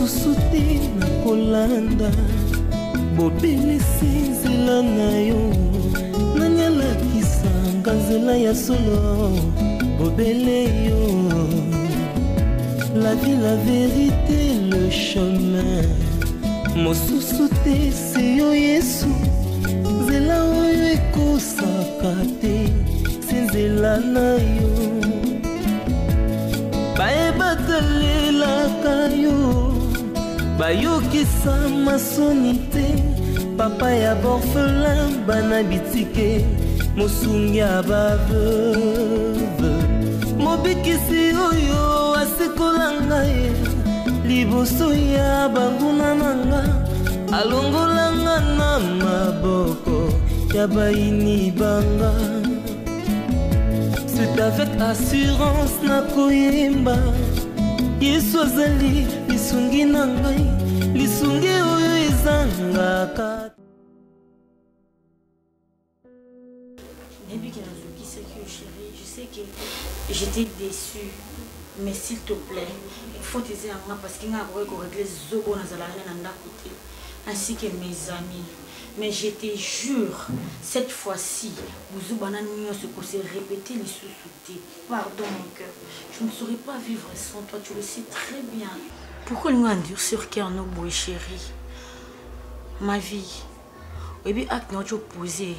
lisusu te nakolanda bobele nzela na yo nanyalakisanga nzela ya solo bobele yo la vie la vérité le chemin mosusu te se yo Yesu nzela oyo ekosaka te se nzela na yo bayebatalelaka yo bayokisa masoni te papa ya borphelin bana bitike mosungi ya baveuve mobikisi oyo asikola ngai liboso ya banguna nanga alongolanga na maboko ya bayini banga. C'est avec assurance nakoyemba Yesu azali lisungi na ngai lisungi oyo ezangaka. Depuis qu'elle a dit ce que chérie, je sais que j'étais déçue, mais s'il te plaît, il faut te dire parce qu'il y a un régler zobo dans la côté, ainsi que mes amis. Mais je te jure, cette fois-ci, vous se répéter les sous-soutés. Pardon mon cœur, je ne saurais pas vivre sans toi, tu le sais très bien. Pourquoi nous endurcir cœur nos beaux chéris? Ma vie, et puis acte notre opposé,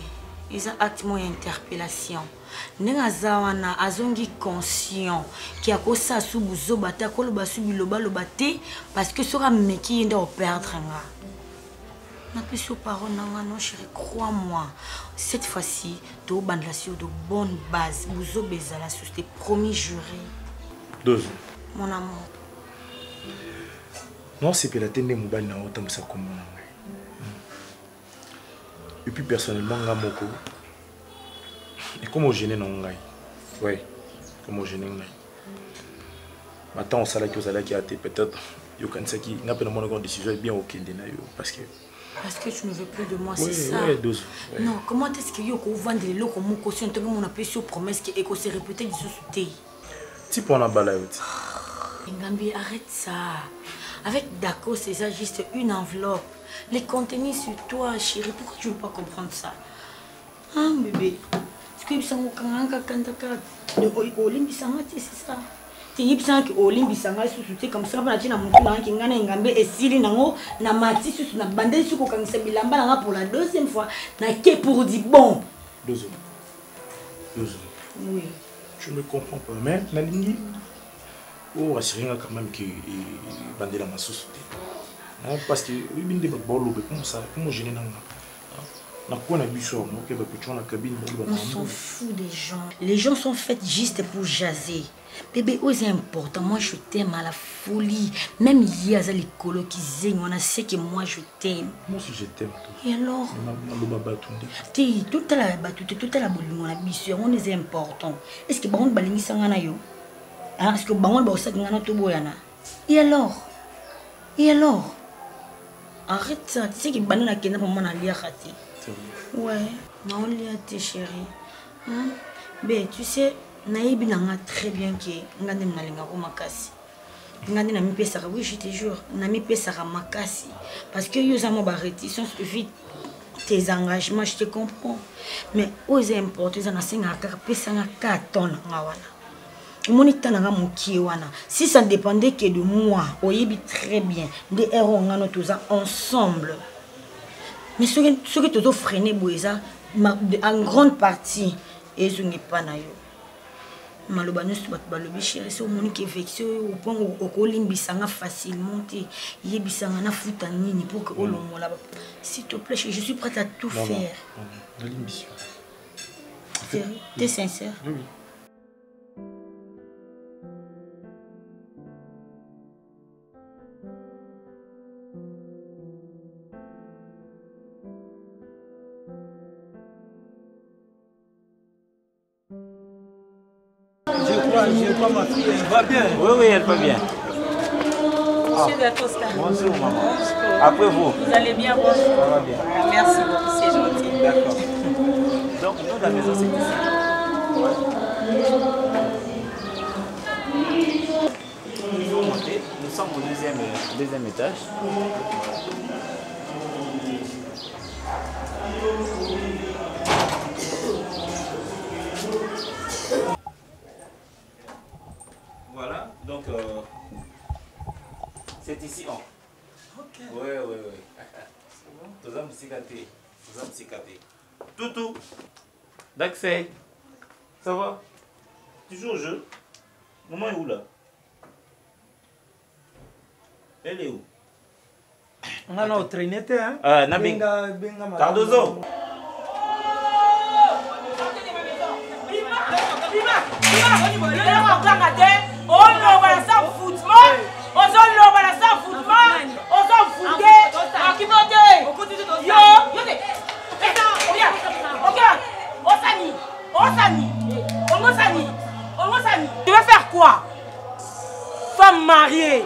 ils ont acte mon interpellation. Nengazawana azongi conscient qui a cause ça sous bouzo bata koloba sous biloba lobate parce que sera meki yenda au perdre nga. Na plus parole non chérie, crois-moi. Cette fois-ci, tu as de bonnes bases. Bouzo bezala sur tes promis jurés. 12. Mon amour. Non, c'est que la tête n'est pas na autant ça comme moi. Et puis personnellement, ngamoko. Et comment gêner non ngai. Ouais. Comment gêner ngai. Maintenant, on sala que vous allez qui a été peut-être yo kansaki n'a pas mon décision bien OK na yo parce que tu ne veux plus de moi, c'est ça. Ouais, 12. Ouais. Non, comment est-ce que yo ko vendre les lots comme caution te mon appel sur promesse qui est se répéter du sous-souté. Tu prends la balle. Ngambi, arrête ça. Avec d'accord, c'est ça juste une enveloppe. Les contenus sur toi, chérie, pourquoi tu ne veux pas comprendre ça? Ah, bébé. Est-ce que ça c'est ça? Tu sais que Olimbi sanga sous comme ça na tina mutu na kingana ngambe esili nango na mati sous na bandeli suko kangisa bilamba nanga pour la deuxième fois na ke pour dire bon. 2 ans. 2 ans. Oui. Je ne comprends pas mais la ligne oh asiringa quand même que bandela masusu parce que oui binde ba bolo comme ça comment gêner nanga. On s'en fout des gens. Les gens sont faits juste pour jaser. Bébé, c'est important. Moi, je t'aime à la folie. Même hier, les colos qui zègnent, on a sait que moi, je t'aime. Moi aussi, je t'aime. Et alors? Tout à la battue, tout à la boule, on est important. Est-ce que Baron Balingi Sanganayo? Est-ce que Baron Baosakana Toboyana? Et alors? Et alors? Arrête ça. Tu sais que Banon a Kena pour moi à lire. Ouais, non, il y a tes chéris. Ben, tu sais, Naïbi n'a très bien que Ngandem n'a pas makasi. Ngandem n'a pas ça, oui, je te jure, n'a pas ça makasi. Parce que yo zamo barreti, sont vite tes engagements, je te comprends. Mais aux importés, on a 5 à 4 tonnes. Si ça dépendait que de moi, oyebi très bien, des héros ensemble. Mais ce que tu as freiné, en grande partie, et je n'ai pas na yo. Malobano tu vas balobi chérie, c'est au monde qui est vexé au point où okolimbi sanga facilement te yebi sanga na futa nini pour que olongo là. S'il te plaît, je suis prête à tout faire. De l'ambition. T'es sincère? Oui. Je crois ma fille, elle va bien. Oui, elle va bien. Monsieur de la Toscane. Bonjour, maman. Bonjour. Après vous. Vous allez bien, bonjour. Ça va bien. Merci beaucoup, c'est gentil. D'accord. Donc, nous, la maison, c'est ici. Ouais. Il faut monter. Nous sommes au deuxième étage. Voilà, donc c'est ici. Ok. Oui. Tous hommes cicatés. Toutou. D'accès. Ça va? Tu joues au jeu? Maman est où là? Elle est où? On a notre traîné, hein? Nabi. Cardozo. Tu veux faire quoi? Femme mariée.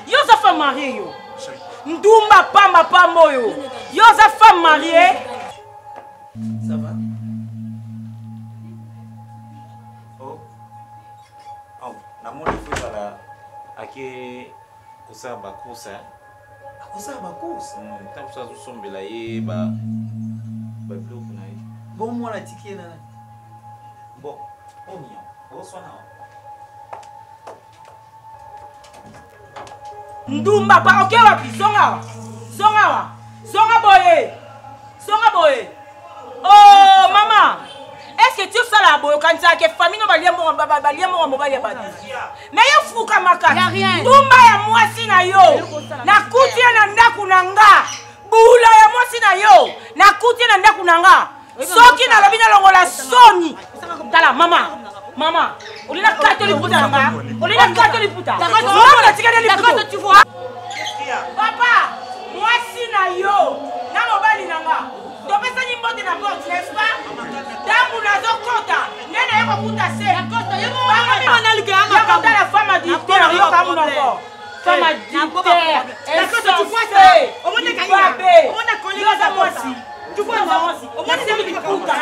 Yo sa femme mariée yo. Ndumba pamba pambo yo. Yo sa femme mariée. Ça va? Oh. Oh, na moni faut là ake kosa ba kosa. Kosa ba kosa. Tant ça sombela ye ba bloc na ye. Bon moi la ticket là. Bon, on y est. On soit là. Ndumba pa ok wapi zonga boye. Oh maman, est-ce que tu sais la boye quand ça que famille no baliemo mobali ya badi. Mais yo fuka maka. Ndumba ya mwasi na yo. Na kutia na ndaku nanga. Bula ya mwasi na yo. Na kutia na ndaku nanga. Soki na lobi na longola soni. Tala mama, olina catholique puta nanga. Olina catholique puta. Maman tika de liputa. Tu vois? Papa, mwasi na yo. Na mobali nanga. Topesa nyimbote na porte, n'est-ce pas? Damu nazo kota. Nene yeko kuta se. Kota la femme a dit yo kamu nako. Femme a dit tu vois maman si on a dit liputa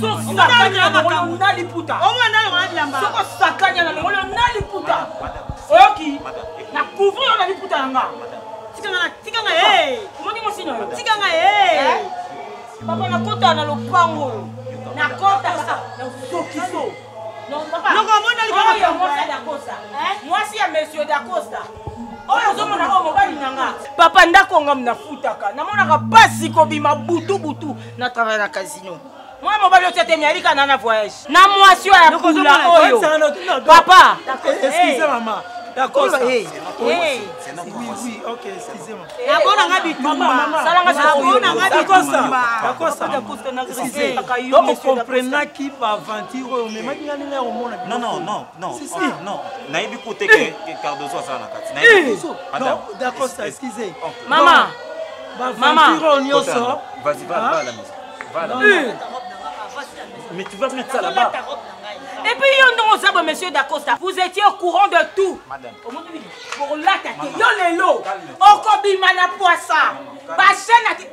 so sakanya na ngolo na liputa on a na so sakanya na ngolo na liputa oki na couvrir na liputa nga tikanga moni mosino tikanga papa na kota na lopango na kota na sokiso non papa non mona liputa moi d'Acosta moi si ya monsieur d'Acosta papa ndako nga mnafutaka namonaka pasi kobima butu na travail na casino moi mobali otete mialika na voyage na mwasi ya pula oyo papa excusez maman d'accord oui ok excusez-moi abona nga bitumba salanga abona nga d'accord donc comprenez qui va aventure mais maintenant il est au monde non naibi côté que Cardozo ça na kati non d'accord excusez maman vas-y va à la maison va là mais tu vas mettre ça là-bas. Et puis, on monsieur d'Acosta, vous étiez au courant de tout. Madame. Pour l'attaquer, yo lelo. Okobi mana poissa. Ba chaîne a dit.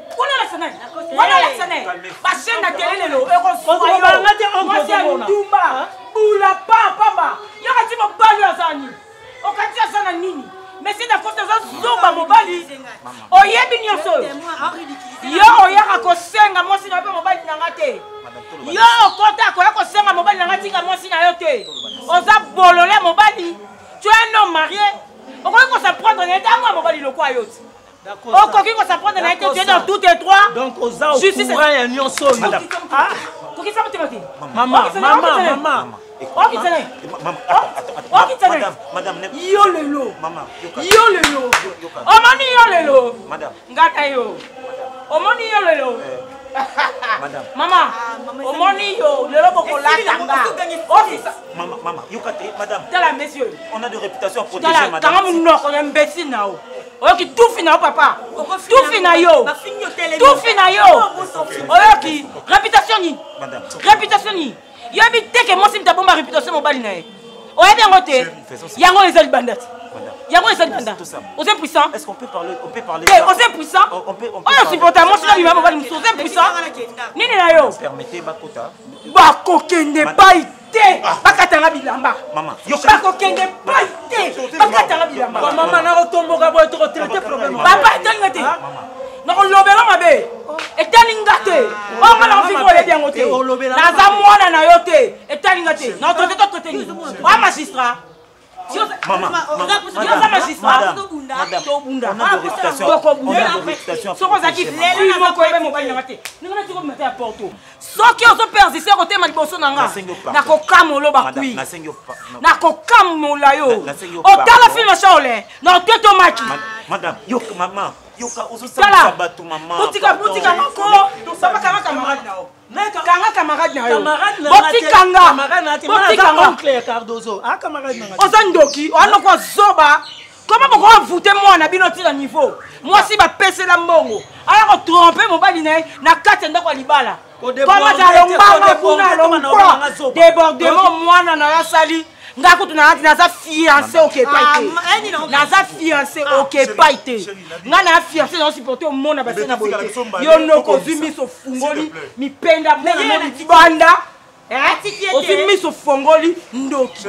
Voilà la scène. Ba chaîne a télé lelo. Moi c'est Ndumba. Bula papa. Yo kati mo bali azani. Okati azana nini? Monsieur d'Acosta zomba mobali. Oyebi nyonso. Yo oyaka kosenga mwasi na pe mobali nanga te. Yo kota ko yako senga mobali nanga tinga mwasi na yo te. Oza bolole mobali. Tu es un homme marié. On va s'apprendre à être moi mobali le quoi yo. D'accord. On va s'apprendre à être tu es dans toutes les trois. Donc oza au courant ya nyonso. Ah. Ko ki sabote mati. Maman. Madame, yo lelo. Maman, yo lelo. Omoni yo lelo. Madame. Ngata yo. Omoni yo lelo. Madame. Maman. Omoni yo lelo boko latanga. Maman, yokate, madame. Tala messieurs. On a de réputation à protéger, madame. Tala mon nom, on est imbécile nao. Oyoki tout fina papa. Tout fina yo. Tout fina yo. Oyoki réputation ni. Madame. Réputation ni. Yo habite que moi si m'ta bomba réputation mobile nae. Oya bien ngote. Yango les bandits. Yango les bandits. Aux impuissants. Est-ce qu'on peut parler aux impuissants. On peut supporter moi si la mobile aux impuissants. Nini na yo. Permettez bakota. Bakokende baite. Bakatanga bilamba. Maman, bakokende baite. Bakatanga bilamba. Maman, n'a retombe à boire, tu traité problème. Papa, t'es un non, on l'obéra ma bé. Et t'es un gâté. On m'a l'envie pour les bien ôter. Naza moana na yote. Et t'es un gâté. Non, tu t'es traité. Ah, magistrat. Maman, magistrat. On a de réputation. On a de réputation. Ce qu'on a dit, les gens qui ont été matés. Nous avons été à Porto. Ceux qui ont perdu, c'est côté Maliboso Nanga. Nako kamolo bakui. Nako kamola yo. Otala film chaole. Non, tu es maki. Madame, yo maman. Yoka ososala bato maman. Boutika mako. Saba kanga camarade nao. Kanga camarade nao. Botikanga oncle Cardozo. Ah camarade nao. Ozandoki, on ko zoba. Comment vous voûter moi na binoti na niveau? Moi si ba pese la mbongo. Alors tromper mon bali na kati ndako libala. Comment ça lombanga kuna lomba. Débordement moi na ya sali. Ngako tunaza fiancé OK paité. Naza fiancé OK paité. Ngana fiancé dans supporter au monde na basena boye. Yo noko zumi so fungoli mi penda mona banda. Aussi mis au fongoli ndoki.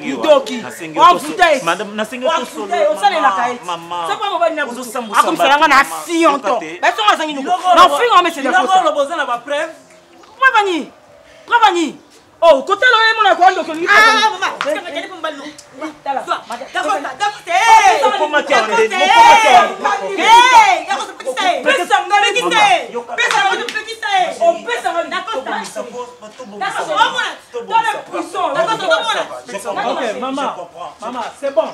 Ndoki. Madame, nasengi on sale la caille. C'est pas mobile na butu. Akum salanga na fionto. Beso ngasangi nuko. Na fingo mais c'est la chose. Le besoin na ba preuve. Pravani. Oh, côté là mon akondo que lui. Ah maman, c'est que tu peux me ballo. D'accord. Maman, c'est bon.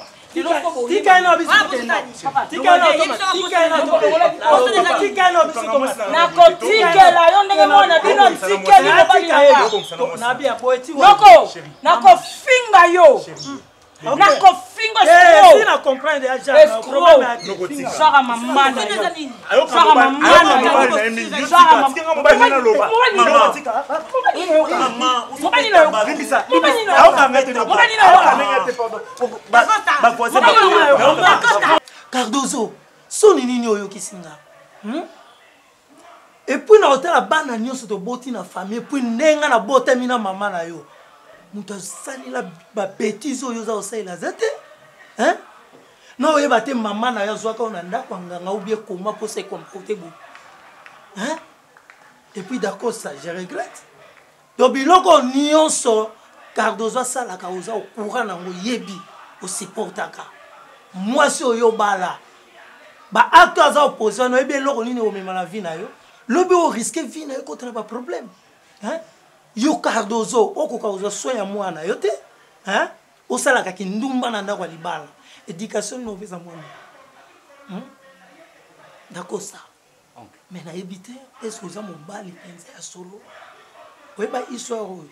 Cardozo, soni nini oyo kisinga. Et puis na hôtel la bana nyonso to boti na famille, puis nenga na bota mina mama na yo. Muta sali la ba bêtise oyo za osaila zete. Hein? Non oyeba te mama na yo zwaka ona ndako nganga ou bien comment pour se comporter bo. Hein? Et puis d'accord ça, je regrette. Donc biloko nyonso Cardozo sala ka oza au courant na yebi o supportaka. Moi si oyo bala. Ba acte aza opposition no ebe loko nini o mema na vie na yo. Lobi o risque vie na yo contre pas problème. Hein? Yo Cardozo okoka oza soya mwana yo te. Hein? O sala ka kindumba na ndako libala. Éducation no visa mwana. Hein? D'accord ça. Mais na ebité est-ce que oza mobali penza ya solo. Oyeba histoire oyo.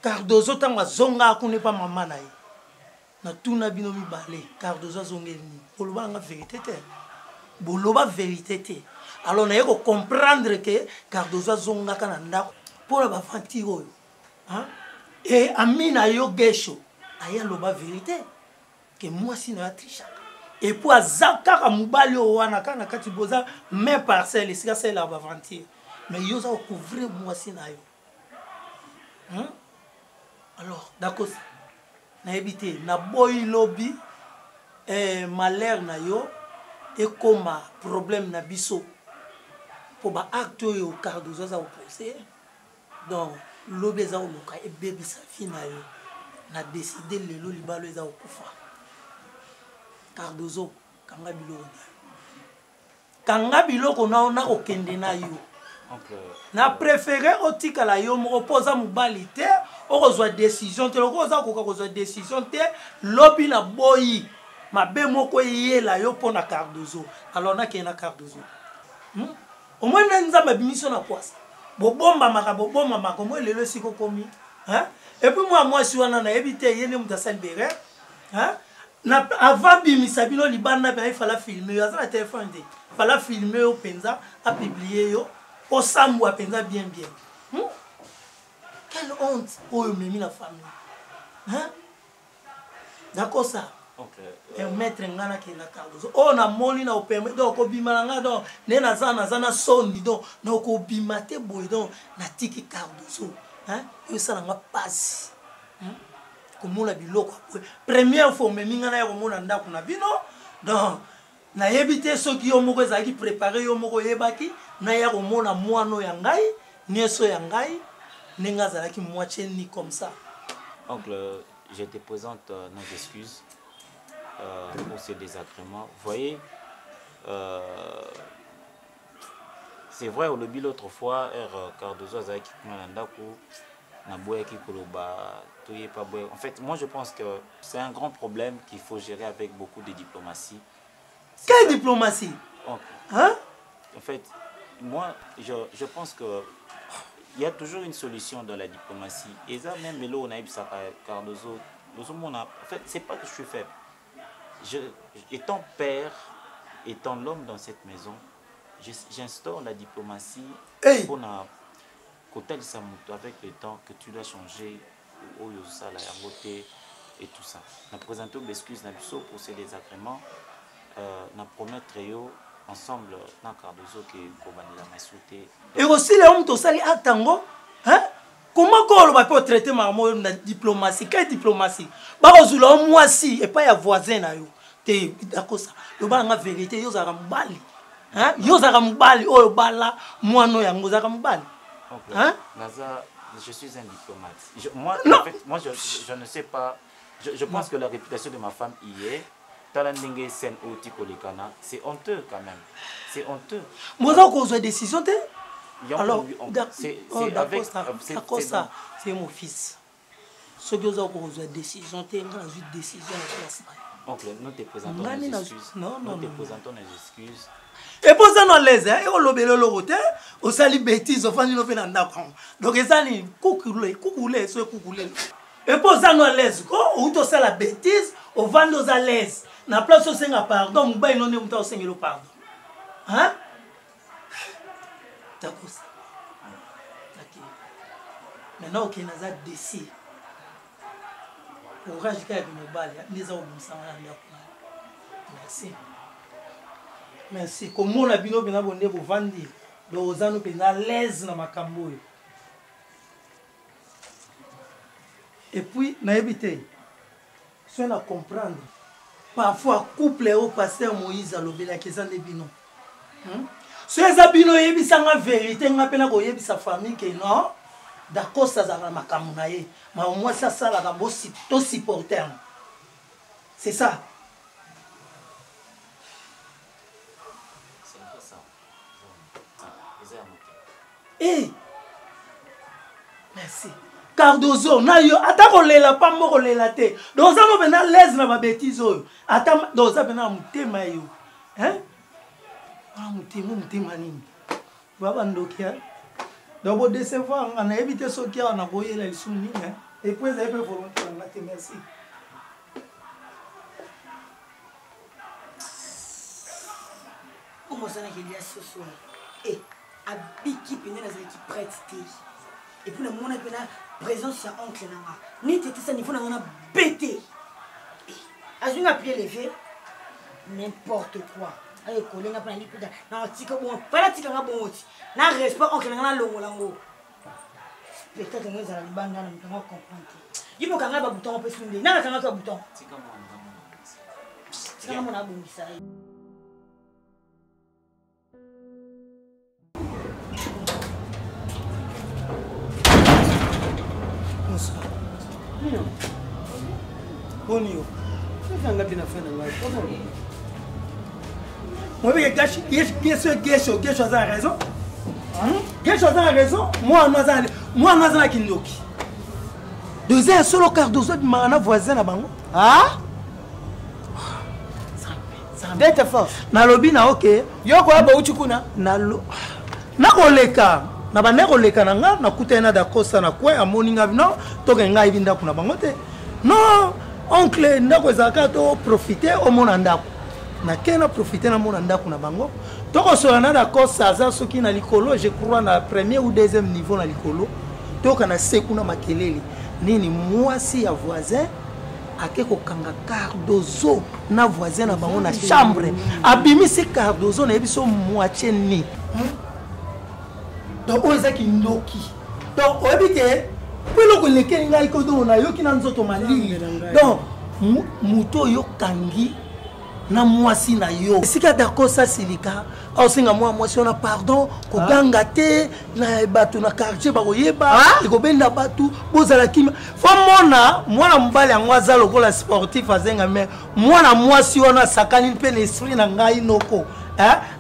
Cardozo tanga zonga akune pa mama na ye. Na tuna bino mibale Cardozo zongeli. Boloba nga vérité te. Boloba vérité te. Alors na yeko comprendre que Cardozo zonga kana ndako pour la bafanti oyo. Hein? Et amina yo gesho aya loba vérité que moi si na tricha. Et pour azaka ka mobali o wana kana kati boza même parcelle sika c'est la bafanti. Mais yo za couvrir moi si na yo. Hein? Alors, d'accord. Na habité, na boy lobby, malheur na yo, et comme problème na biso. Pour ba acte yo Cardozo za opposé. Donc, lobby za oloka et bébé sa fille na yo. Na décidé lelo libalo za okufa. Cardozo kanga biloko. Kanga biloko na ona okende na yo. Na préféré otika la yo mo opposa mobali te o kozwa décision te loko za koka kozwa décision te lobi na boyi mabe moko yela yo pona Cardozo alors na ke na Cardozo au moins nzamba bimiso na poisa bobomba maka mo lelo siko komi hein et puis moi si wana na ebité yene mutasal bere hein na avant bimisa bino libanda ba il fallait filmer yo za téléphone te fallait filmer yo penza a publier yo au Sambou penza bien. Quelle honte pour eux même la famille. Hein? D'accord ça. OK. Et mettre ngana ke na Cardozo. Oh na moni na opeme donc obima nga donc na zana sondi donc na ko bimate boy donc na tiki Cardozo. Hein? Yo ça nga passe. Hein? komona biloko première fois omeminga na ya komona ndako na bino donc nayebi te soki yo moko ezalaki préparé yo moko oyebaki na ya komona mwana ya ngai nyonso ya ngai ndenge azalaki moitié ni comme ça. Oncle, je te présente nos excuses pour ces désagréments. Vous voyez, c'est vrai, au lobby l'autre fois, Cardozo Azaki Kumalandaku, Naboyaki Koloba, Toye Paboy. En fait, moi je pense que c'est un grand problème qu'il faut gérer avec beaucoup de diplomatie. Quelle diplomatie? Hein? En fait, moi je pense que il y a toujours une solution dans la diplomatie. Et ça, même là, on a eu ça, Cardozo. En fait, c'est pas que je suis faible. Étant père, étant l'homme dans cette maison, j'instaure la diplomatie pour avec le temps que tu dois changer et tout ça. Nous présentons l'excuse pour ces désagréments. Nous promettons ensemble dans Cardozo qui est et aussi les hommes qui sont à Tango, hein? Comment on va traiter la diplomatie? Quelle diplomatie? Moi si et pas ya voisin na yo. Te d'accord ça. Le ba nga vérité yo za mbali. Hein? Yo za mbali oyo bala mwana yango za mbali. Hein? Je suis un diplomate. Moi en fait, moi je ne sais pas. Je pense que la réputation de ma femme y est. C'est honteux quand même. C'est honteux. Moi, j'ai une décision. Alors, c'est ça. C'est mon fils. Ce que j'ai une décision, c'est une décision. Oncle, nous te présentons nos excuses. Nous te présentons nos excuses. Et pour ça, nous les et on lobby le côté, on s'allie bêtise, on fait une offre dans d'accord. Donc, ils allaient coucouler, ce coucouler. Et pour ça, nous les on te fait la bêtise, on vend nos à l'aise. Na place au senga pardon, mba inone mta au senga pardon. Hein? D'accord. OK. Maintenant OK, naza déci. Courage ka bi mobali, niza obumsanga na merci. Merci. Comme on a bino bina bonde bo vandi, do ozano bina l'aise na makambo. Et puis na ebité. Soit na comprendre. Parfois, couple au pasteur Moïse à l'obéla qui est en débino. Si les abino yebisa la vérité, on appelle à sa famille que non, d'accord, ça va ma camonaye. Mais au moins, ça, la rambo tout supporter. C'est ça. C'est un peu ça. Eh! Merci. Cardozo, na yo atako lela pa moko lela te. Donc ça no bena l'aise na ba bêtise oyo. Ata donc ça bena mutema yo. Hein? Ah mutema nini? Baba ndokia. Donc bo décevoir on a évité ce qui on a boyé la souni hein. Et puis ça peut volonté on a te merci. Comment ça n'a qu'il y a ce soir? Et à Biki Péné la qui prête. Et puis le monde a présence à oncle Nanga. Ni t'étais ça niveau n'a bêté. As-tu appelé les vieux? N'importe quoi. Allez, collègue n'a pas dit que dans tika bon, pas la tika bon aussi. N'a respect oncle Nanga longo lango. Peut-être que nous allons banda na mtanga comprendre. Il faut kanga ba bouton on peut se demander. N'a kanga ka bouton. Tika mon na bon ça. Bonio. C'est un gars bien fait dans la vie. Moi, il gâche, gâche a raison. Gâche a raison. Moi, on a Kindoki. Deuxième solo Cardozo de Marana voisin à Bango. Ah? Ça bête fort. Na lobby na OK. Yo quoi ba uchukuna? Na lo. Na koleka. Na ba neko leka na nga na kutena da kosa na kwa amoni nga bino to nga ibinda kuna bango te. Non, oncle ndako ezaka to profiter au mona ndako. Na kena profiter na mona ndako na bango. To ko so na da kosa za soki na likolo, je crois na premier ou deuxième niveau na likolo. To kana sekuna makelele. Nini mwasi ya voisin akeko kanga Cardozo na voisin na bango na chambre. Abimi se Cardozo na biso moitié ni. Donc on est qui ndoki. Donc on dit que pelo ko leke ngai ko do na yo ki na nzoto mali donc muto yo kangi na mwasi na yo sika d'accord ça silika osinga mwasi ona pardon ko ganga te na batu na quartier ba koyeba ko benda batu bozala kim fo mwana mbali yango aza lokola sportif azenga mais mwana mwasi ona sakani pe l'esprit na ngai noko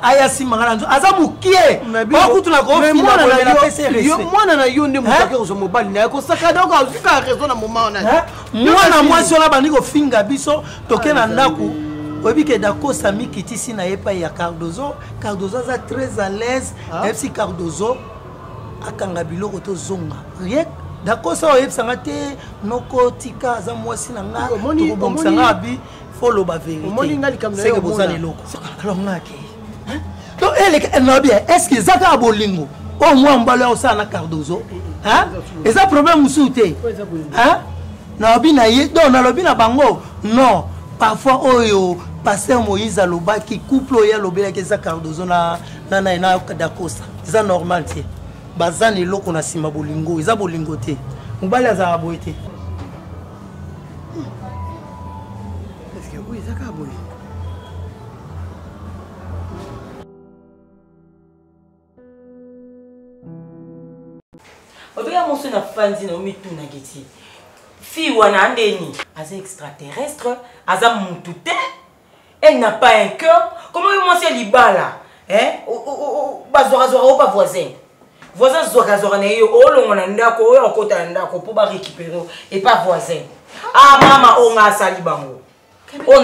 aya simanga nzo aza mukie bakutu na ko fina ko na pese yo mwana na yo nde mutake ko mobali na ko sakada ko afika raison na moment na mwana mwasi ona bandi ko finga biso toke na ndaku oyebi ke Dako Sami kitisi na ye pa ya Cardozo aza très à l'aise si Cardozo akanga biloko to zonga rien Dako sa oyebisanga te noko tika aza mwasi na nga tokobongisanga abi folo ba vérité c'est que bozana eloko alors ngaki donc elle na bien est-ce que zaka abolingo au moins mbalo osala na Cardozo eza problème musu te na bi na ye donc na lobi na bango non parfois oyo pasteur Moïse alobaki couple oyo alobelaki eza Cardozo na Dako sa eza normal te bazana eloko na sima bolingo eza bolingo te mobali azala boye te est-ce que oui ezaka boye otoya mosu na fandi na omituna kiti fille wana ndeni aza extraterrestre aza mutu te elle n'a pas un cœur comment moi c'est libala bazwaka o pas voisin zwaka na yo olongo na ndako oyo okota na ndako po ba récupérer et pas voisin mama on a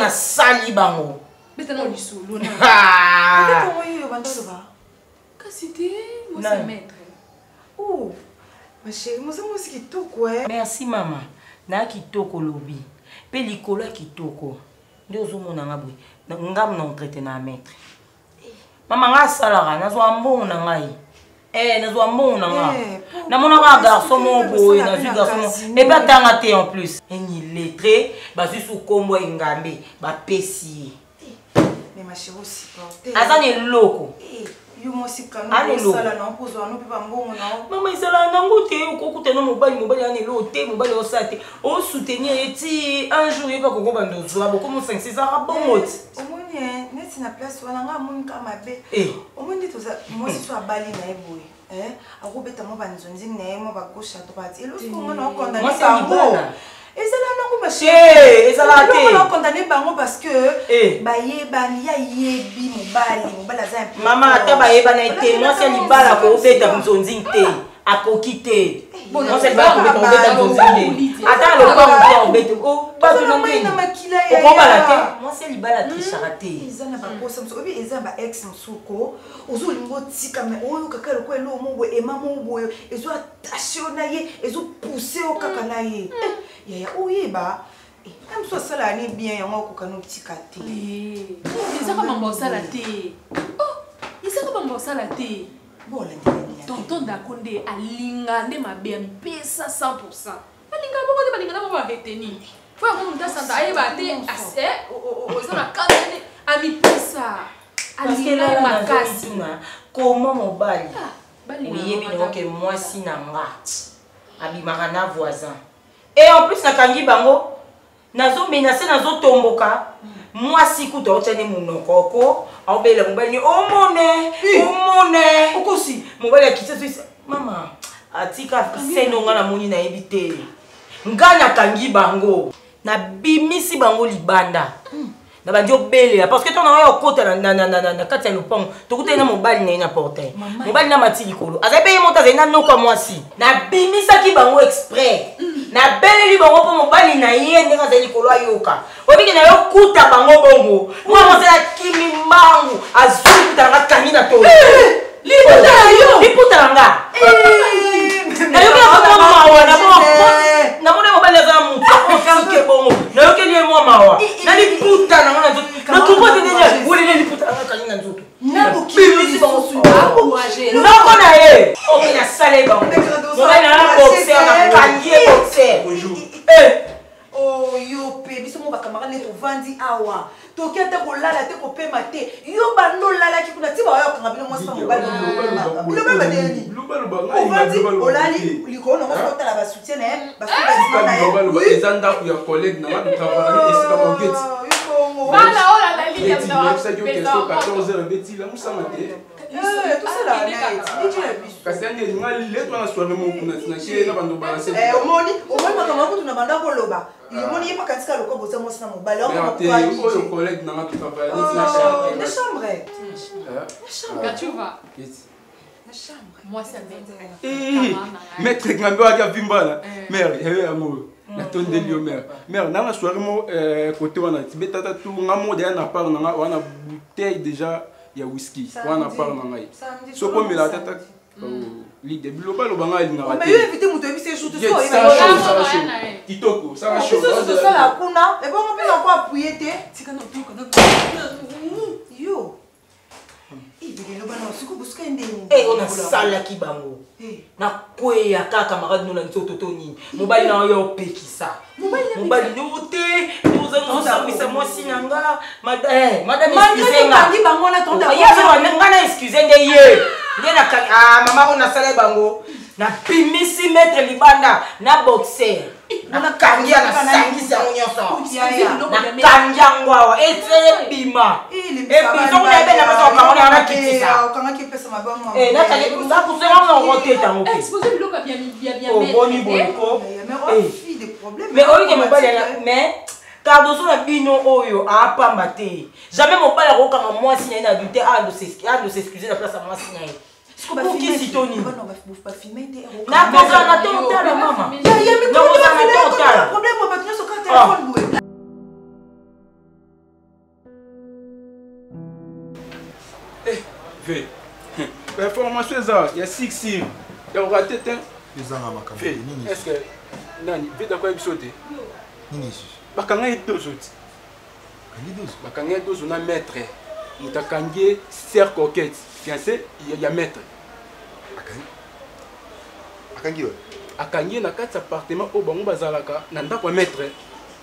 sali bango beta na lisulu na comment yo bandolo ba kasi te moi c'est maître ma chérie moi c'est kitoko merci mama na kitoko lobi pe likolo kitoko nde ozomona nga boye ngam na traité na maître mama nga salaka nazwa mbongo na ngai nazwa mbongo na nga namona ka garçon mo boye na garçon et pas tanga te en plus eni lettré basu su kombo engambe ba pesi mais ma chérie aussi porter azani loko yo mosi kanu sala na opozwa no pe mbongo na mama isala nango te okokuta no mobali ani lo te mobali osate o soutenir eti un jour il va ko bando zwa bo comme 5 6 ans bongo omoni neti na place wana nga moni ka mabe omoni toza mosi so abali na eboye akobeta mo banzonzi na ye mo ba gauche à droite elo ko ngona okonda ni bango ezala nango ma chérie ezala te on condamné bango parce que bayebani ya yebi mobali aza mama ata bayeba na ete mwasi libala ko obeta nzonzi te akoki te mwasi libala ko obeta nzonzi te ata lo pa ko obeta pas de nongeni okobala te mwasi libala trichara te ezana ba kosa mso obi ezana ba ex msuko ozolingo tika me oyo kaka lo ko elo mo bo ema mo bo ezo attaché na ye ezo pousser o kaka na ye ya oyeba même so sala ni bien yango ko kanu tika te ezaka mambo sala te ezaka mambo sala te bola tonton Dako nde alinga nde mabe mpesa 100% alinga boko te balinga na boko retenir faut que mon santa ayeba te ozona kanda amipesa alinga makasi comment mobali oyebi que mwasi na nga abimaka na voisin et en plus nakangi bango nazo menacer nazo tomboka mwasi kuta otane munokoko aobela mobali omone okosi mobali akitse mama atika senonga na moni na ebite ngana kangi bango na bimisi bango libanda na bandi obelela parce que ton na okota na kati ya lopango tokuta na mobali na portail mobali na mati likolo azabe monta zena noko mwasi na bimisa ki bango exprès na beleli bango po mobali na ye ndeka za likolo ayoka obiki na yo kuta bango bongo mwa mozela kimi mbangu azukuta nga kangi na to liputa nga na yo ka mawa na mona mobali za mutu ofike bongo na yo ke ni mwa mawa na liputa na ngana na tupote nenya wole liputa nga kangi na nzoto na bokimisi bango su noko na ye oki na sale bango mobali na boxer na kangi boxer oh yo pe biso mo ba camarade to tovandi awa toke te kolala te kopema te yo bando lalaki kuna ti bayoka bino mwasi na mobali biloba badeni ovandi olali likolo nango kotala basoutien na ye basouba na ye eza ndako ya collègue na nga travailler esika moketi bana olala liya mna 14h ebetila mosama te kasi ande nga letwa na soirée mokuna tinake na bando balase omoni makambo akutu na banda koloba omoni ye pakatika loko bosa mwasi na mobali oyo collègue na nga travailler na chambre tu vas moi ça m'aide maître ngambe waki avimbana mère yewe yango natondeli yo mère nanga soirée mo côté wana tibetata tu nga mo deya na part nanga wana bouteille déjà ya whisky wana part nanga yi soko mela tata ligue biloba lo banga linga mais yo éviter muto ebise shoot so kitoko ça va chaud ça la kuna et bon on peut encore appuyer te tika no tuko yo on asalaki bango nakweya kaka makadi nona nzoto to nini mobali na yo opekisa mobali no te ozangisa mwasi na nga madame nga na excuse nde ye nde mama o nasala bango napimisi maître libanda na boxer nakangia nasangisi yango nyonso nakangia yango awa ete ebima ebizongo na ebe na maso okango na nakitisa nakusenga nango te tango pe oboni boliko mais oyike mobali mais Cardozo na bino oyo apamba te jamais mobali akokanga mwasi na ye na adulte ando s'excuser na place ya mwasi na ye okisi toni nakozala na te otala mama nakozala na te otala ve information eza ya 6 ya kokate te est-ce que nani vita kwa biso te bakanga ye dozo ti bakanga ye dozo na maître mutakangie ser coquette fiancé ya maître akangie na kati appartement oyo bango bazalaka na ndako ya maître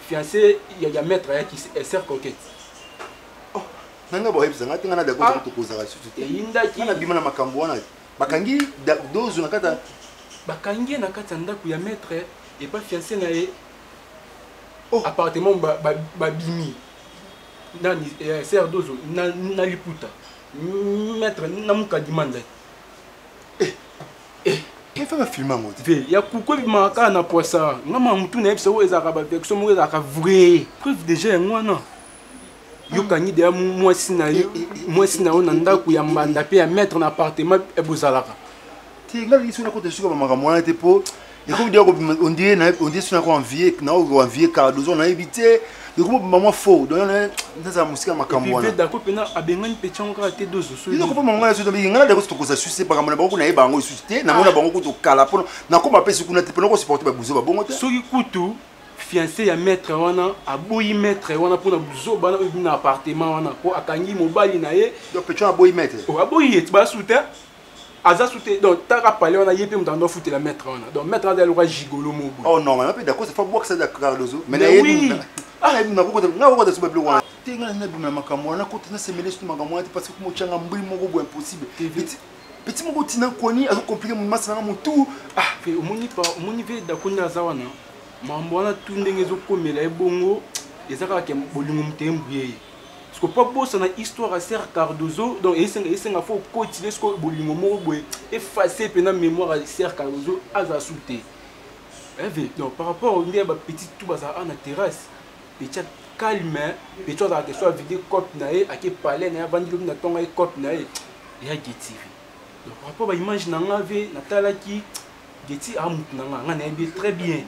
fiancé ya maître ayaki ser coquette nanga boyebisanga te nga na dakoza kotokozaka susu te eyindaki na bima na makambo wana bakangi dozo na kati bakangie na kati ya ndako ya maître epa fiancé na ye appartement babimi nani ser dozo na liputa maître na mukadimanda efa bafilme yango te ya kuku ebimaka kaka na poisa ngama mutu na yebisa oyo ezalaka bavection moko ezalaka vrai preuve déjà yango wana yokangi deya mwasi na yo na ndako ya mbanda mpe ya maître na appartement ebozalaka te ngai biso na kota suka bamakambo wana te mpo ekomi deya ondie so nako envie naoko envie Cardozo nayebi te ekomi bamwa faux donc nazala mosika makambo wana dako mpena abengani mpe yango kaka te dozo sokopa mango na susu ngai na dako tokoza susu makambo na bango kuna yeba yango lisusu te namona bango kutu kala mpona nakoma mpe sikuna te mpona kosuporte babuzo babongo te soki kutu fiancé ya maître wana aboyi maître wana mpona buzoba na appartement wana mpo akangi mobali na ye donc petion aboyi maître aboyi ye basu te aza su te donc taka pale wana ye mpe moto ando afutela maître wana donc maître wana aluka gigolo mobo oh non mais d'accord c'est pas boxa de Cardozo mais nayebi nakokota so babilo wana te ngai nabima na makambo wana kota nasemele sutu makambo wana te parce que komotyanga mbuli moko boye impossible petit moko tina koni azokomplike masi nanga motu omoni ve dakonde aza wana mambo wana tu ndenge ezokomela ebongo eza kaka bolingo moto embuye ye parce que mpo bosana histoire ya ser Cardozo donc esenga fo okotile siko bolingo moko boye efase mpena mémoire ya ser Cardozo aza su te donc par rapport nde ya bapetit tu bazala na terrasse petia calme petia azalaka so avide cope na ye ake pale na ye avandi lobi na ntongo ye cope na ye eya Geti donc par rapport baimage na nga ve natalaki Geti amutu na nga nayebi très bien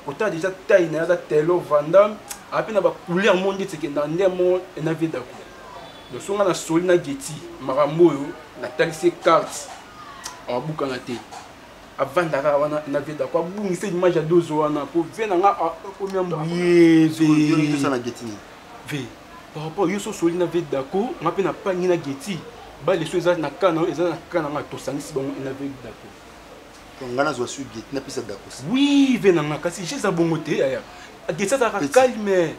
ota déjà taille na aza telo vandam ape na bacouleur mo nde tekenda nde mo na vie dako donc songa na soli na Geti makambo oyo natalisi carte abukana te avandaka wana na vie dako abungisa image ya dozo wana po ve na nga akomi ambuye ve par rapport yo so soli na vie dako nga mpe napangi na Geti baleso eza na kana eza na kana nga tosangisi bango na vie dako ngana zwa su Geti na pisa dako oui venanga kasi je za bongo te aya Geti azalaka calme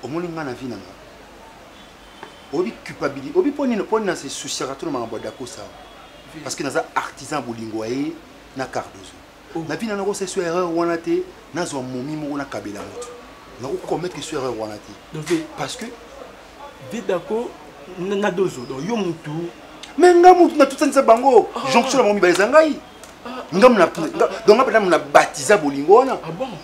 omoni nga na vie nanga obi culpabilité obi poni na se soucier tout le monde d'accord ça parce que naza artisan bolingo aye na Cardozo na vie nanga ko se sur erreur wana te na zo momi mo na kabela moto na ko commettre sur erreur wana te parce que vie d'accord na dozo donc yo mutu mais nga mutu na tout ça bango jonction la momi baleza ngai ngam na donc après na baptiser bolingo wana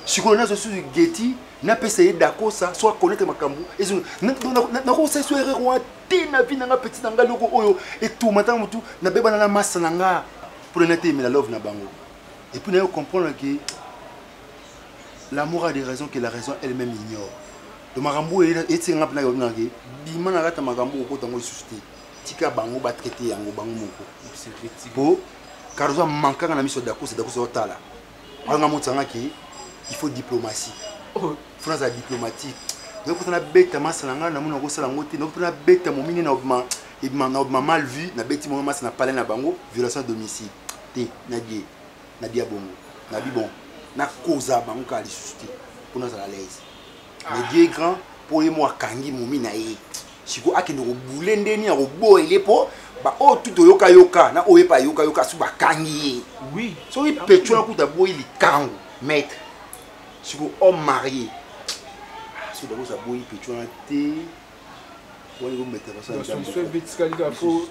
siko na zo sur geti na pesa ye d'accord ça soit connaître makambu et na ko se sur erreur wana te na vie nanga petit nanga loko oyo et tout matin mutu na beba na massa nanga pour n'être mais la love na bango et puis na comprendre que l'amour a des raisons que la raison elle-même ignore. Le marambo est un peu de bima na rata marambo ko tango susté. Tika bango ba traiter yango bango moko. C'est critique. Po Cardozo manka na miso dako c'est dako so tala. Anga motsanga ki il faut diplomatie. France a diplomatique. Donc on a bête masalanga na mona ko sala ngote donc on a bête momini na obma et na mal vu na bête mo mas na parler na bango violation domicile. Té na dia bongo. Na bi bon. Na causa bango ka li susté. Pour nous à l'aise. Mais Dieu est grand pour moi kangi momi na ye. Siko akendo ko bulende ni ko boye po ba o tout yoka na oye pa yoka su ba kangi. Oui, so il pecho na kuta boye li kango maître. Siko homme marié. So d'abord ça boye pecho na te. Wali go mettre ça dans le soit vertical da fo.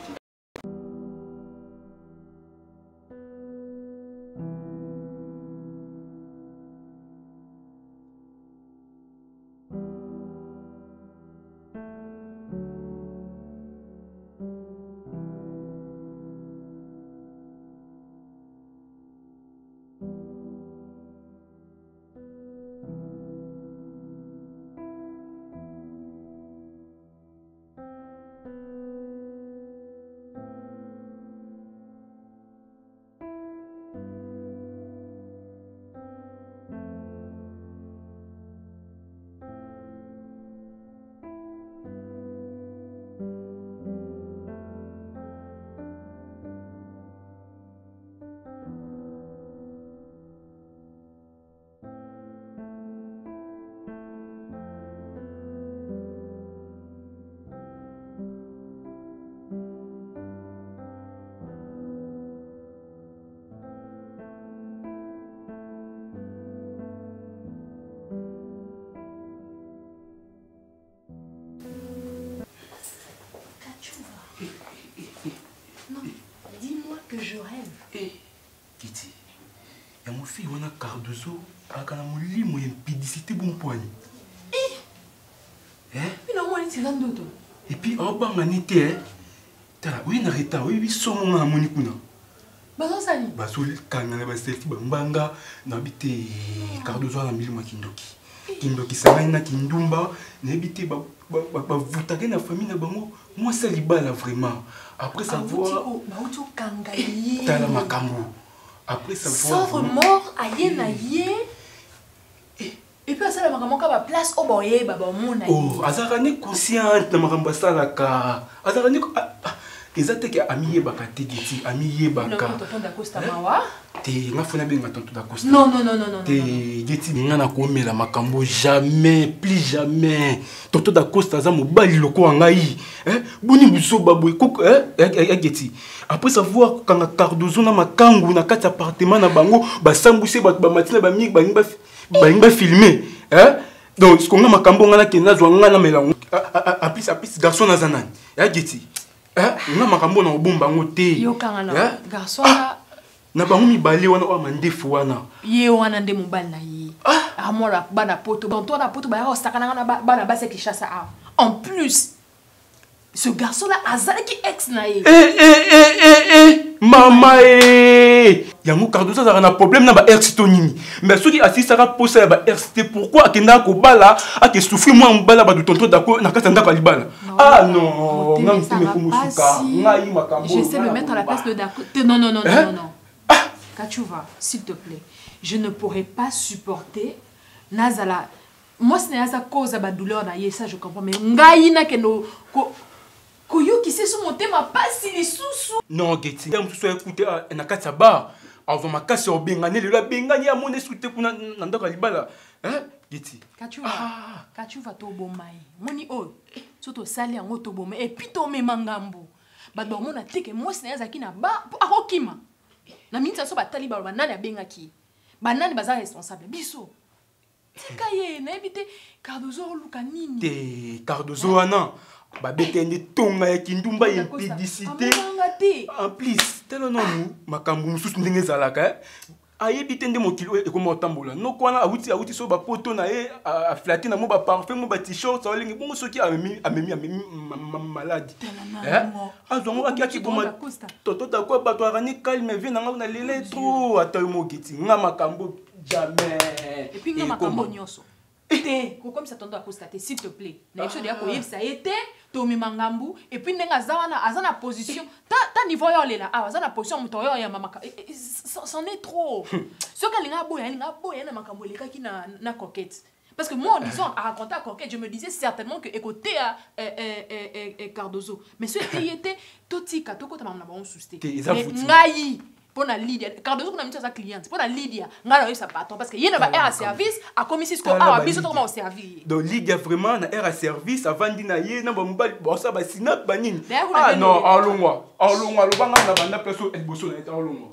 Je rêve. Kitty, il y a mon fils, on a Cardozo, avec un molimo et une pédicité bon poigne. Et puis, on va en été, oui, n'arrête pas, oui, son à Monikuna. Bazosani. Basol, quand on a un selfie, Bambanga, n'habité Cardozo à la mille Kindoki. Kindoki, ça va na Kindumba, n'habité, vous taguez la famille, moi, ça liba là vraiment. Après savoir. Tala makambo. Après savoir. Sauvre mort, aïe naïe. Et puis ça la makambo ka place au boye baba mona. Oh, azarani consciente na makambo salaka. Azarani ezate ke amiye bakate geti, amiye baka. Non, tonton d'Acosta mawa. Te nga fona benga tonton d'Acosta. Non. Te geti nga na komela makambo jamais, plus jamais. Tonton d'Acosta za mobali loko ngai. Boni buso baboy koko geti. Après savoir quand Cardozo na makangu na kati appartement na bango ba sambuse ba matina ba mi ba filmer. Donc ce qu'on a makambo nga na kena zo nga na melango. Apis garçon na zanani. Geti. Na makambo na obomba ngote. Yo kangana garçon na bango mibale wana o mandefu wana. Ye wana nde mobali na ye. Amora bana poto. Donc toi na poto ba ya sakana na bana ba se Kinshasa. En plus ce garçon-là, Azala qui ex naïe. Maman, Yango Cardozo a un problème na ba ex-tonini. Mais ceux qui assistent à poser ba ex, pourquoi akenda ko bala, ake souffrir moi mbala ba du tonton dako na katanda ka libala. Ah non, je sais me mettre à la place de Dako. Non. Kachouva, s'il te plaît, je ne pourrais pas supporter Nazala. Moi, ce n'est pas cause de la douleur, ça je comprends. Mais Ngaïna que nous. Koyo qui sait sur mon thème, pas si les sous-sous. Non, Getty, je me suis écouté à Nakataba. avant ma casse au bengane le bengane ya mon esouté kuna ndaka libala hein giti kachuva to bomai moni o soto sali yango to bomai et puis to memangambo ba do mona teke mwasi na yazaki na ba akokima na minta so batali ba banani abengaki banani baza responsable biso tika ye na ebite Cardozo luka nini te Cardozo wana ba betende tonga ya kindumba impudicité en plus telo non makambu mususu ndenge zalaka ayebi tende mokilo e komo tambola no kwana awuti so ba poto na e a flatter na mo ba parfum mo ba t-shirt ça lingi bongo soki amemi malade azongo aki boma toto ta ko ba to arani calme vie na na lele trop ata mo giti nga makambo jamais et puis nga makambo nyoso comme ça tondo constater s'il te plaît na yeso dia ko yebisa été Tomi Mangambu et puis nenga zawana azana position ta niveau yo lela azana position muto yo ya mama c'en est trop ce que linga boya na makambo leka ki na coquette parce que moi en disant à raconter à coquette je me disais certainement que écouter à Cardozo mais ce qui était totika toko ta mama bon susté ngai pour la Lydia Cardozo kuna mtsa client pour la Lydia ngalo yo sa patron parce que yena ba air service a commis Cisco a biso to comment servir donc Lydia vraiment na air service avant dina ye na ba mbali bossa ba sinap banini ah non alongwa lo banga na banda peso et bosso na eta alongwa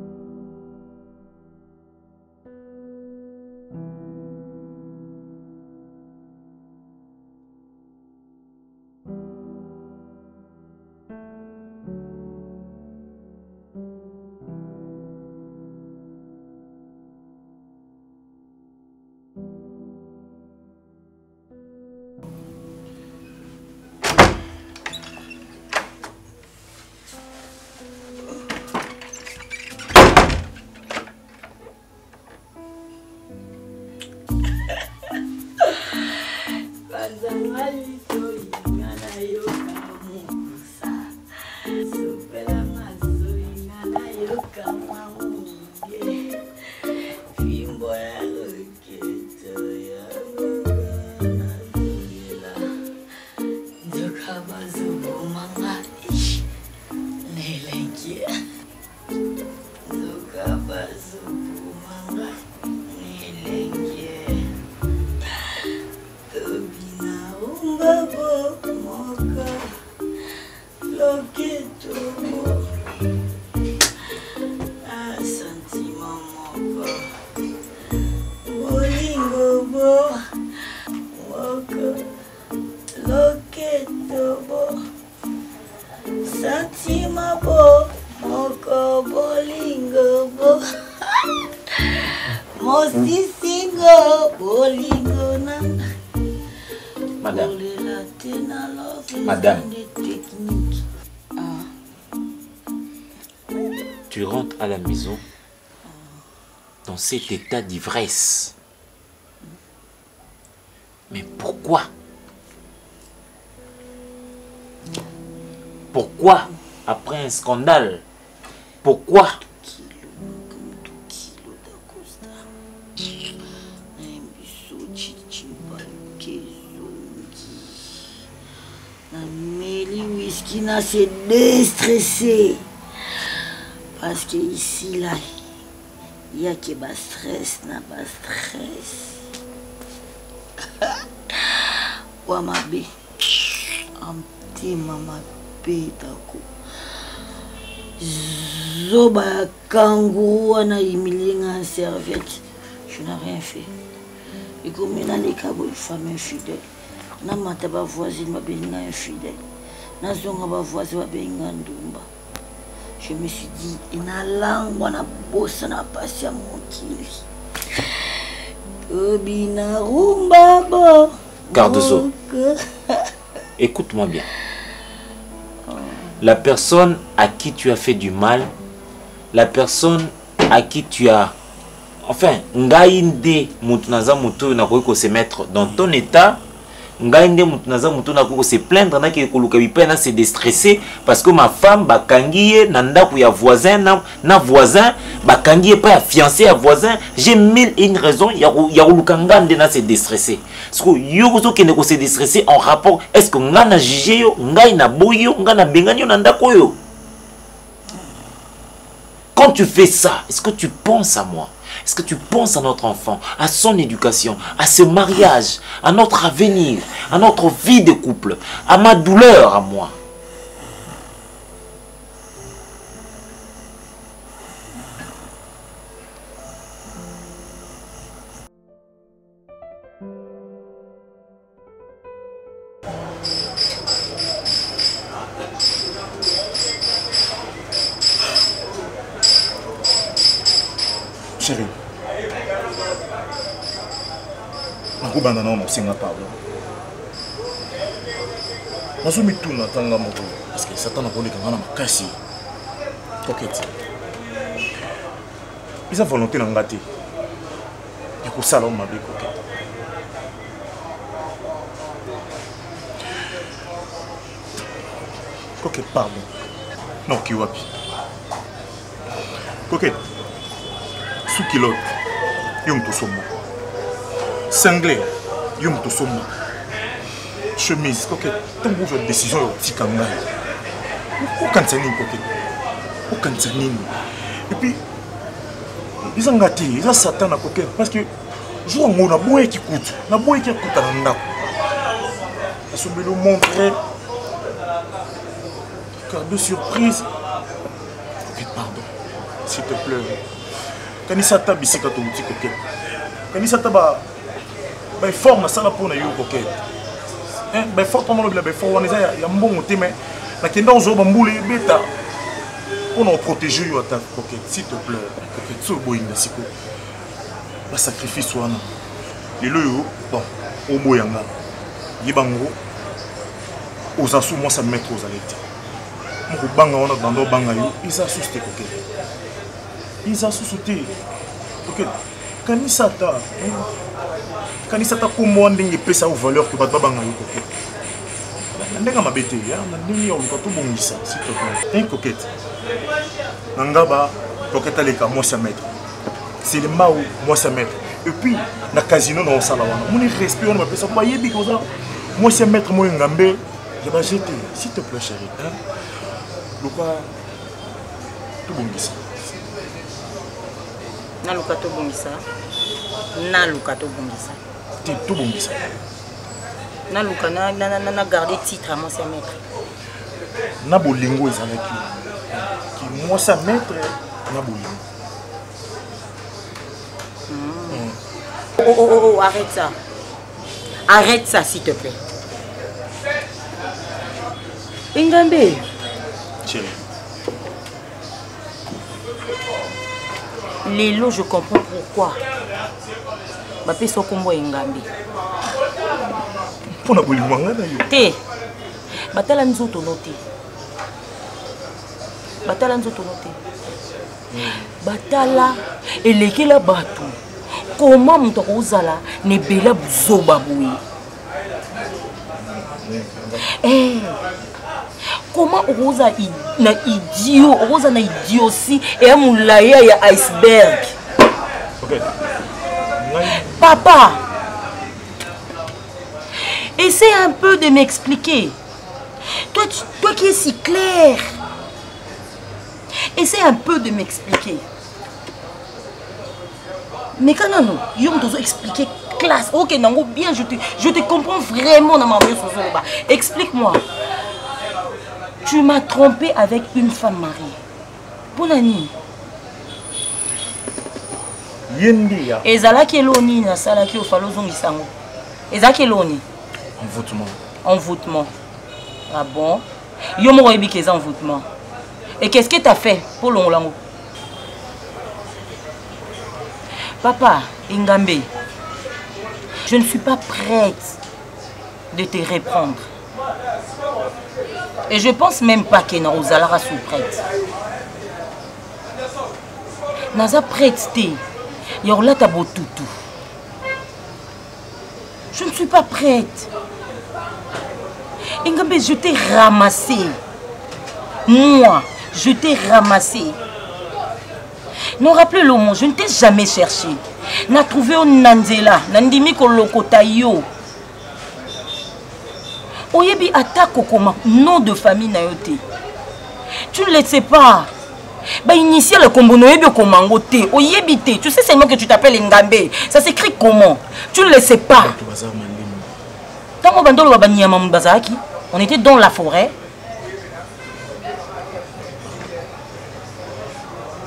Madame, tu rentres à la maison dans cet état d'ivresse. Mais pourquoi? Pourquoi après un scandale? Pourquoi? Qui n'a se déstressé parce que ici là il y a que bas stress n'a pas stress wa mabe amti mama petako zoba kangourou na imilinga serviette je n'ai rien fait et comme il a les cabos femme infidèle na mata ba voisine ma benga infidèle. Je me suis dit, il y a langue, on a bossé, on a passé à mon kili. Cardozo, écoute-moi bien. La personne à qui tu as fait du mal, la personne à qui tu as... Enfin, Ngaïnde Moutunaza Moutou n'a pas se mettre dans ton état. Ngaïnde Moutunaza Moutou n'a pas se plaindre, n'a pas se déstresser parce que ma femme, bakangiye, nanda pour ya voisin, na voisin, bakangiye pas ya fiancé à voisin. J'ai mille et une raisons, ya Lukangande n'a se déstresser. Parce que yozo qui ne se déstresser en rapport, est-ce que nga na jugé yo, nga na boyo, nga na benganyo nanda koyo. Quand tu fais ça, est-ce que tu penses à moi? Est-ce que tu penses à notre enfant, à son éducation, à ce mariage, à notre avenir, à notre vie de couple, à ma douleur, à moi? Chérie, je vais vous pardon. Je vais tout attendre parce que Satan a volé quand on a cassé. Coquette. Ils ont volonté d'en gâter. Du coup, ça, l'homme m'a dit coquette. Coquette, pardon. Non, Kiwapi. Coquette. Sous kilote, yom to soma. Sanglé, yom to soma. Chemise, coquette, tant que votre décision est petit comme ça. Aucun sanini, coquette. Aucun sanini. Et puis, ils ont gâté, ils ont Satan à coquette. Parce que, je vois qu'on a beau qui coûte. On a beau qui coûte à l'anda. Ils sont venus montrer. Car de surprise. Coquette, pardon. S'il te plaît. Quand ça t'a bissé quand tu es coquette. Quand ça t'a ba fort na sala pour na yo coquette. Hein, ba fort pendant le ba fort on est ya mbongo te mais na kenda ozo ba mbule beta. On a protégé yo ta coquette s'il te plaît. Coquette so boyinga siko. Ba sacrifice wana. Lelo yo bon o boyanga. Yibango ozasu moi ça mettre aux alettes. Mo banga wana bando banga yo isa susté coquette. Ils ont sauté. Ok. Quand ils s'attendent, comment on a payé sa valeur que tu vas gagner. Ok. On a mabete, on a tout bon ça, s'il te plaît. Coquette. Nangaba, coquette avec moi ça mettre. C'est le mao moi ça mettre. Et puis, na casino dans ça là. On est respect, on a fait ça. Voyez bien comme ça. Moi ça mettre moi ngambé, je vais jeter. S'il te plaît, chérie. Pourquoi tout bon ça. Naluka to bongisa. Naluka to bongisa. Tu tout bongisa. Naluka na garder titre à moi c'est maître. Na bolingo ezalaki. Qui moi ça maître na bolingo. Oh, arrête ça. Arrête ça s'il te plaît. Ingambe. Chérie. Les lots, je comprends pourquoi. Bapé so kombo Ingambe. Pour na bolingo ngana yo. Te. Batala nzoto noté. Batala nzoto noté. Batala elekela batu. Comment muto kozala ne bela buzoba boui. Comment Rosa na idiot, Rosa na idiotie et moulaya ya iceberg. Okay. Papa, essaie un peu de m'expliquer. Toi qui es si clair, essaie un peu de m'expliquer. Mais quand non, je vais t'expliquer classe. Ok, non, bien, je te comprends vraiment dans ma vie. Explique-moi. Tu m'as trompé avec une femme mariée. Bonani. Yendia. Ezalaki eloni na salaki ofalo zongisango. Ezalaki eloni. Envoûtement. Envoûtement. Ah bon? Yo mo yebi que envoûtement. Et qu'est-ce que tu as fait pour l'onlango? Papa, Ingambe, je ne suis pas prête de te reprendre. Et je pense même pas que Naozalara soit prête. Naza prête, Yorla Tabotutu. Je ne suis pas prête. Ingambe, je t'ai ramassé. Moi, je t'ai ramassé. Non, rappelez-le, moi, je ne t'ai jamais cherché. N'a trouvé un Nanzela, Nandimi Kolokotayo. Oyebi Atako comme nom de famille Nayote. Tu ne le sais pas. Bah initial le combo no yebi komangote, o yebite. Tu sais seulement que tu t'appelles Ngambé. Ça s'écrit comment? Tu ne le sais pas. Quand on bandolo ba banyama mbazaki, on était dans la forêt.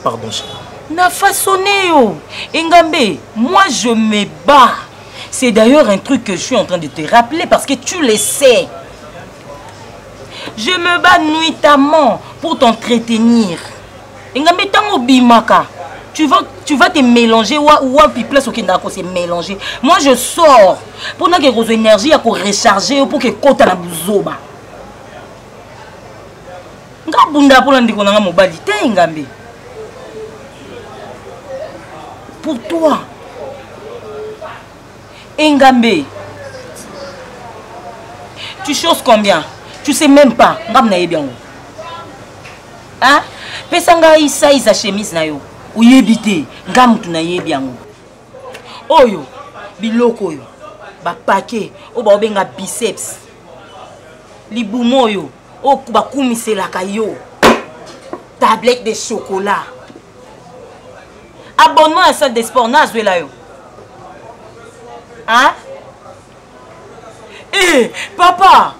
Pardon, chérie. Na façonné yo. Ngambé, moi je me bats. C'est d'ailleurs un truc que je suis en train de te rappeler parce que tu le sais. Je me bats nuitamment pour t'entretenir. Ngambé tango bimaka. Tu vas te mélanger ou puis place au kindako c'est mélanger. Moi je sors pour que vos énergies pour recharger pour que kota na buzoba. Ngabunda pour ndiko na mobali te Ngambé. Pour toi. Ngambé. Tu choses combien? Tu sais même pas. Ngam na bien. Hein? Pesanga isa isa chemise na yo. Uyebite. Ngam tu na bien. Oyo. Biloko yo. Ba paquet. O ba obenga biceps. Libumo yo. O ba kumiselaka yo. Tablette de chocolat. Abonnement à salle de sport. Nazwe la yo. Hein? Eh, papa!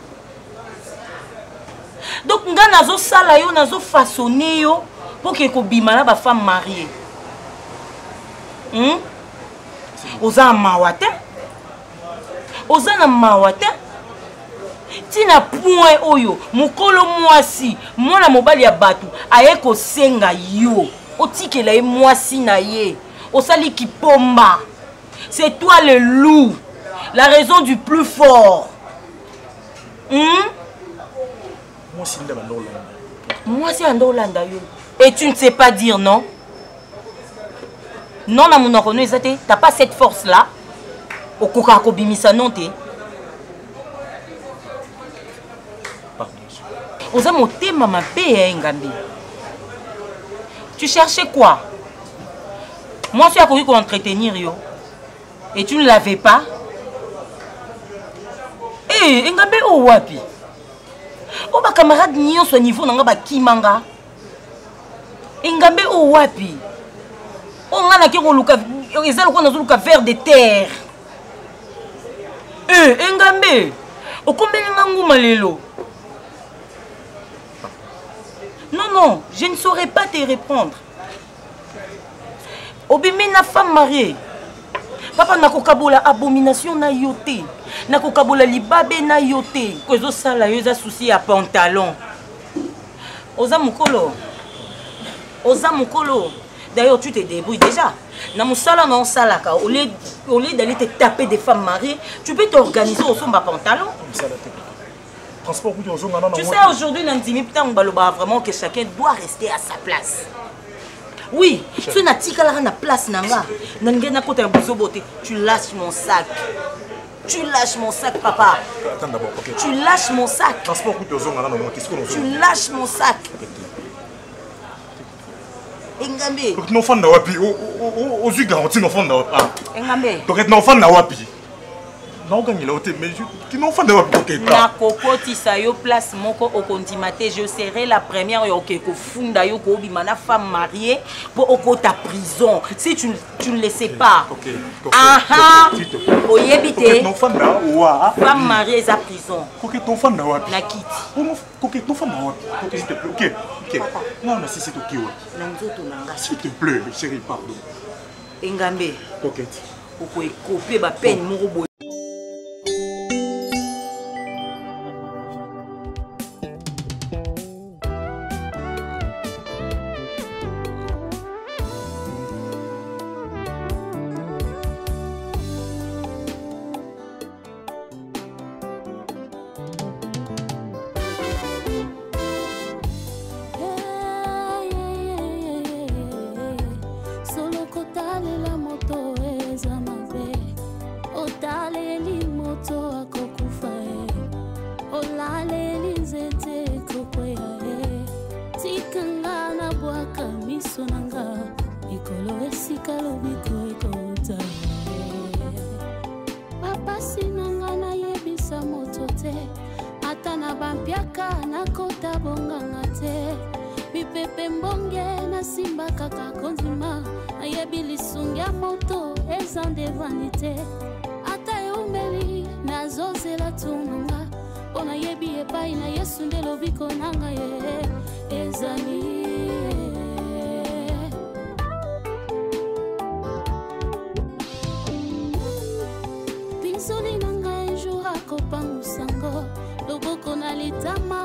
Donc, nga nazo sala yo, nazo façonné yo pour que ko bimala ba femme mariée. Oza mawate? Oza na mawate? Tina point oyo, mukolo mwasi, mwana mobali ya batu, aye ko senga yo. Otikela ye mwasi na ye. Osali kipomba. C'est toi le loup, la raison du plus fort. Moi, c'est un Hollanda. Et tu ne sais pas dire non? Non, na mon oreille, t'as pas cette force-là. Au Kokako Bimisa, non, t'es. Aux amours, t'es maman, paye, Ngambi. Tu cherchais quoi? Moi, je suis à courir pour entretenir, yo. Et tu ne l'avais pas? Eh, Ngambé o wapi? O ba camarade nyon so niveau nanga ba kimanga. Ngambé o wapi? O ngana ki ko luka ezalo ko nazo luka vers de terre. Eh, Ngambé, o kombeli nganguma lelo. Non, je ne saurais pas te répondre. Obimi na femme mariée. Papa nakokabola abomination na yote. Nakokabola libabe na yote. Kozo sala yoza souci à pantalon. Oza mukolo. D'ailleurs tu te débrouilles déjà. Na musala na salaka au lieu d'aller te taper des femmes mariées, tu peux t'organiser au somba pantalon. Tu sais aujourd'hui l'intime putain on baloba vraiment que chacun doit rester à sa place. Oui, tu n'as pas la place nanga. Tu lâches mon sac. Tu lâches mon sac, papa. Attends d'abord, ok. Tu lâches mon sac. Transport tu lâches mon sac. Ngambé. Donc non fan na wapi. O zu garantie non fan na wapi. Ngambé. Donc non fan na wapi. Non gagner la hauteur mais qui non fan na wapi. Na kokoti sa yo place moko au condimate, je serai la première yo ko funda yo ko bimana femme mariée pour okota prison. Si tu ne le sais pas. OK. Aha. Oyebite. Non fan na wa. Femme mariée à prison. OK, ton fan na wapi. Na kiti. OK, ton fan na wapi. OK, s'il te plaît. OK. Non, mais si c'est OK wa. Nanzoto nanga. S'il te plaît, chérie, pardon. Ngambé. Coquette. Oko ekopé ba peine moko. mipepe mbonge na simba kaka kondima nayebi lisungi ya moto eza nde vanité ata eumeli nazozela tununga mpo nayebi epai na yesu nde lobiko na ngai ezali pinzoli na ngai jour akopangusango loboko na litama